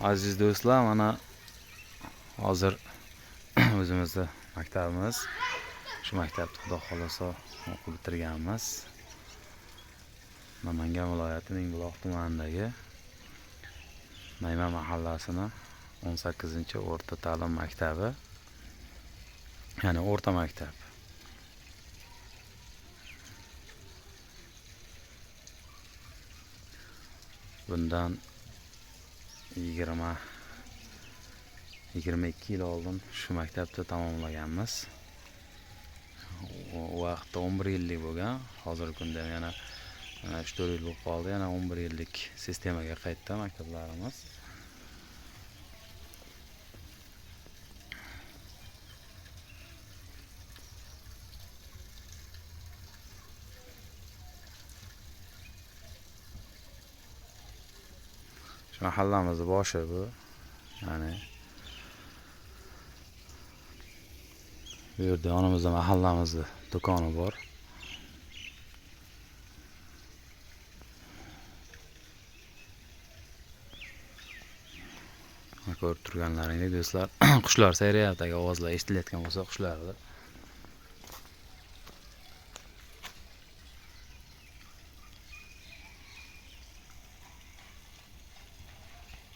Aziz do'stlar, mana hozir o'zimizda maktabimiz. Shu maktabda xudo xolosa o'qib bitirganmiz. Namangan viloyati Mingbuloq tumanidagi Nayman mahallasining 18-o'rta ta'lim maktabi. Ya'ni o'rta maktab. Bundan 22 yil oldin shu maktabda tamomlaganmiz. U vaqtda 11 yillik bo'lgan. Hozirgi kunda yana 3-4 yil bo'lib qoldi. Yana 11 yillik sistemaga qaytdi maktablarimiz. Shu mahallamizning boshi bu. Ya'ni bu yerda yonimizda mahallamizning do'koni bor. Ko'rib turganlaringdek do'stlar, qushlar sayrayapti. Ovozlar eshitilayotgan bo'lsa qushlardir.